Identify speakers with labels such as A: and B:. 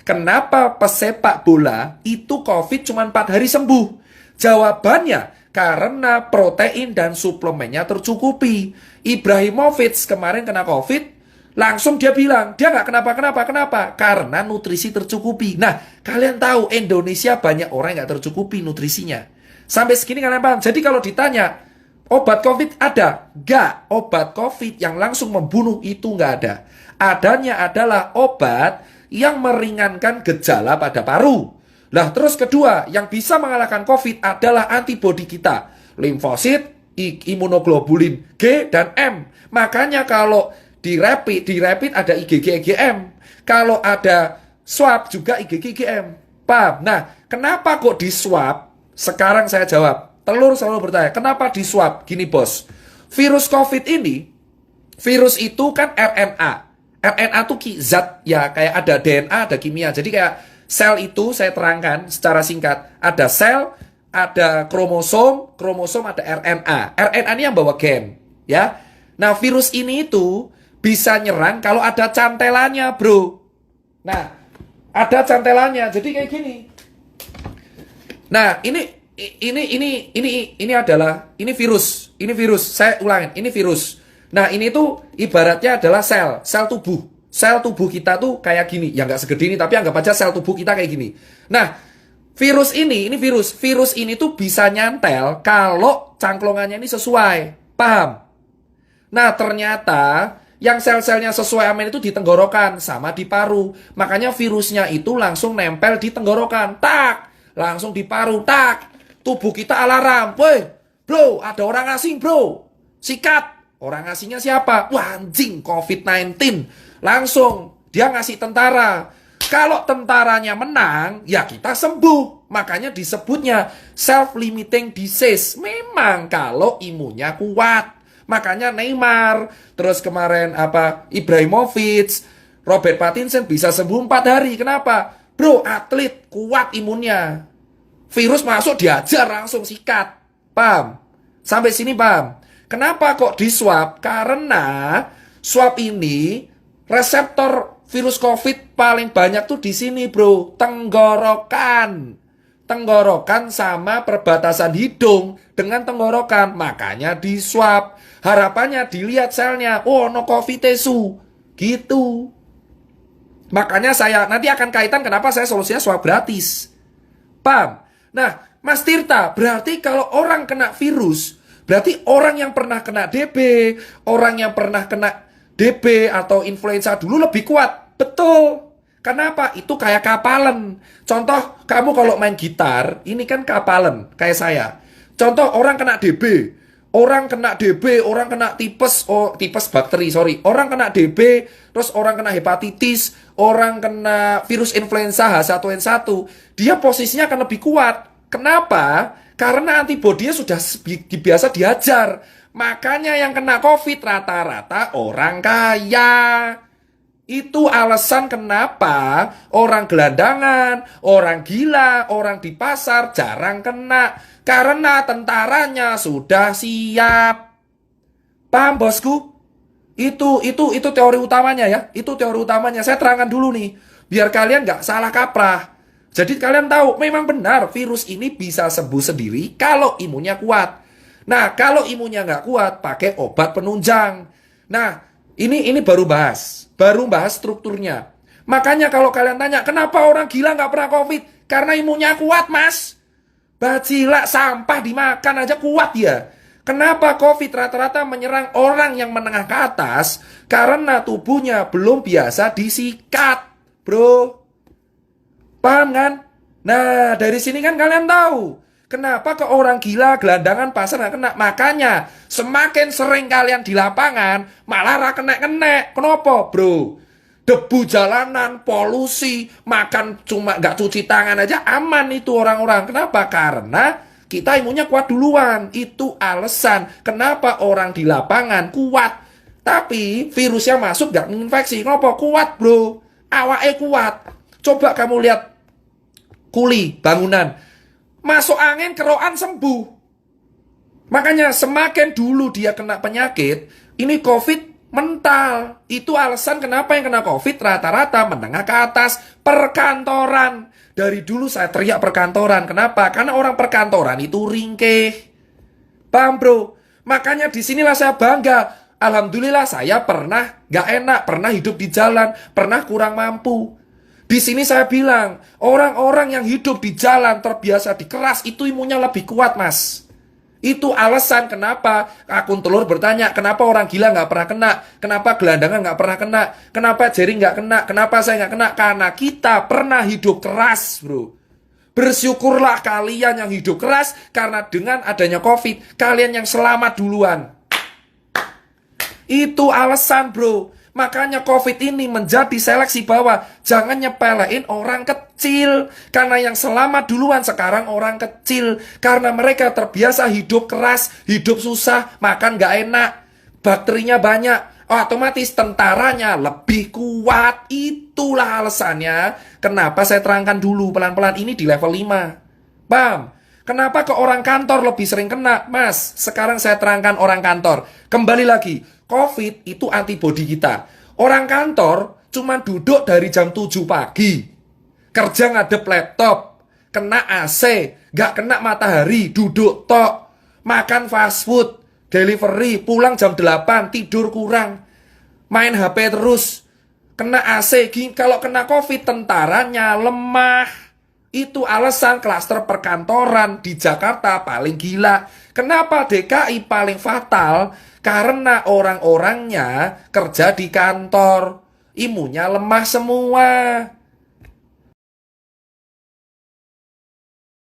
A: Kenapa pesepak bola itu COVID cuma 4 hari sembuh? Jawabannya, karena protein dan suplemennya tercukupi. Ibrahimovic kemarin kena COVID, langsung dia bilang, dia nggak kenapa? Karena nutrisi tercukupi. Nah, kalian tahu Indonesia banyak orang yang nggak tercukupi nutrisinya. Sampai segini kalian paham? Jadi kalau ditanya, obat COVID ada? Nggak. Obat COVID yang langsung membunuh itu nggak ada. Adanya adalah obat yang meringankan gejala pada paru. Nah, terus kedua, yang bisa mengalahkan COVID adalah antibodi kita. Limfosit, imunoglobulin G dan M. Makanya kalau di rapid ada IgG, IgM. Kalau ada swab juga IgG, IgM. Paham? Nah, kenapa kok di swab? Sekarang saya jawab. Telur selalu bertanya, kenapa di swab? Gini bos, virus COVID ini, virus itu kan RNA. RNA itu zat ya, kayak ada DNA, ada kimia. Jadi kayak sel itu saya terangkan secara singkat. Ada sel, ada kromosom, ada RNA. RNA ini yang bawa gen, ya. Nah, virus ini itu bisa nyerang kalau ada cantelannya, bro. Nah, ada cantelannya. Jadi kayak gini. Nah, ini adalah virus. Ini virus. Saya ulangin, ini virus. Nah, ini tuh ibaratnya adalah sel tubuh. Sel tubuh kita tuh kayak gini. Ya nggak segede ini, tapi anggap aja sel tubuh kita kayak gini. Nah, virus ini virus. Virus ini tuh bisa nyantel kalau cangklongannya ini sesuai. Paham? Nah, ternyata yang sel-selnya sesuai amin itu di tenggorokan sama di paru. Makanya virusnya itu langsung nempel di tenggorokan. Tak! Langsung di paru. Tak! Tubuh kita alarm. Woi, bro, ada orang asing, bro. Sikat. Orang asingnya siapa? Wah, anjing, COVID-19. Langsung dia ngasih tentara. Kalau tentaranya menang, ya kita sembuh. Makanya disebutnya self-limiting disease. Memang kalau imunnya kuat. Makanya Neymar, terus kemarin Ibrahimovic, Robert Pattinson bisa sembuh 4 hari. Kenapa? Bro, atlet kuat imunnya. Virus masuk diajar langsung sikat. Paham? Sampai sini paham? Kenapa kok di swab? Karena swab ini reseptor virus COVID paling banyak tuh di sini, bro. Tenggorokan. Tenggorokan sama perbatasan hidung dengan tenggorokan. Makanya di swab. Harapannya dilihat selnya. Oh, no COVID su. Gitu. Makanya saya nanti akan kaitan kenapa saya solusinya swab gratis. Paham? Nah, Mas Tirta, berarti kalau orang kena virus, berarti orang yang pernah kena DB, orang yang pernah kena DB atau influenza dulu lebih kuat. Betul. Kenapa? Itu kayak kapalan. Contoh, kamu kalau main gitar, ini kan kapalan, kayak saya. Contoh, orang kena DB, orang kena tipes, tipes bakteri, sorry. Orang kena DB, terus orang kena hepatitis, orang kena virus influenza H1N1, dia posisinya akan lebih kuat. Kenapa? Karena antibodinya sudah biasa diajar. Makanya yang kena COVID rata-rata orang kaya. Itu alasan kenapa orang gelandangan, orang gila, orang di pasar jarang kena. Karena tentaranya sudah siap. Paham bosku? Itu teori utamanya ya. Itu teori utamanya. Saya terangkan dulu nih. Biar kalian nggak salah kaprah. Jadi kalian tahu, memang benar virus ini bisa sembuh sendiri kalau imunnya kuat. Nah, kalau imunnya nggak kuat, pakai obat penunjang. Nah, ini baru bahas strukturnya. Makanya kalau kalian tanya, kenapa orang gila nggak pernah COVID? Karena imunnya kuat, mas. Bacila sampah dimakan aja kuat ya. Kenapa COVID rata-rata menyerang orang yang menengah ke atas? Karena tubuhnya belum biasa disikat, bro. Paham kan? Nah, dari sini kan kalian tahu kenapa ke orang gila, gelandangan, pasar nggak kena. Makanya semakin sering kalian di lapangan, malah kena. Kenapa, bro? Debu jalanan, polusi, makan cuma nggak cuci tangan aja aman itu orang-orang. Kenapa? Karena kita imunnya kuat duluan. Itu alasan kenapa orang di lapangan kuat. Tapi virusnya masuk nggak menginfeksi. Kenapa? Kuat, bro. Awake kuat. Coba kamu lihat kuli, bangunan. Masuk angin, kerokan sembuh. Makanya semakin dulu dia kena penyakit, ini COVID Mental. Itu alasan kenapa yang kena COVID rata-rata menengah ke atas. Perkantoran. Dari dulu saya teriak perkantoran. Kenapa? Karena orang perkantoran itu ringkih. Paham bro? Makanya disinilah saya bangga. Alhamdulillah saya pernah gak enak, pernah hidup di jalan, pernah kurang mampu. Di sini saya bilang, orang-orang yang hidup di jalan terbiasa dikeras itu imunnya lebih kuat mas. Itu alasan kenapa akun telur bertanya, kenapa orang gila gak pernah kena, kenapa gelandangan gak pernah kena, kenapa jaring gak kena, kenapa saya gak kena. Karena kita pernah hidup keras bro. Bersyukurlah kalian yang hidup keras, karena dengan adanya COVID, kalian yang selamat duluan. Itu alasan bro. Makanya COVID ini menjadi seleksi bahwa jangan nyepelein orang kecil. Karena yang selamat duluan sekarang orang kecil. Karena mereka terbiasa hidup keras, hidup susah, makan gak enak, bakterinya banyak. Otomatis tentaranya lebih kuat. Itulah alasannya kenapa saya terangkan dulu pelan-pelan ini di level 5. Paham? Kenapa ke orang kantor lebih sering kena? Mas, sekarang saya terangkan orang kantor. Kembali lagi, COVID itu antibodi kita. Orang kantor cuma duduk dari jam 7 pagi. Kerja ngadep laptop. Kena AC, gak kena matahari, duduk tok. Makan fast food, delivery, pulang jam 8, tidur kurang. Main HP terus. Kena AC, kalau kena COVID tentaranya lemah. Itu alasan klaster perkantoran di Jakarta paling gila. Kenapa DKI paling fatal? Karena orang-orangnya kerja di kantor. Imunnya lemah semua.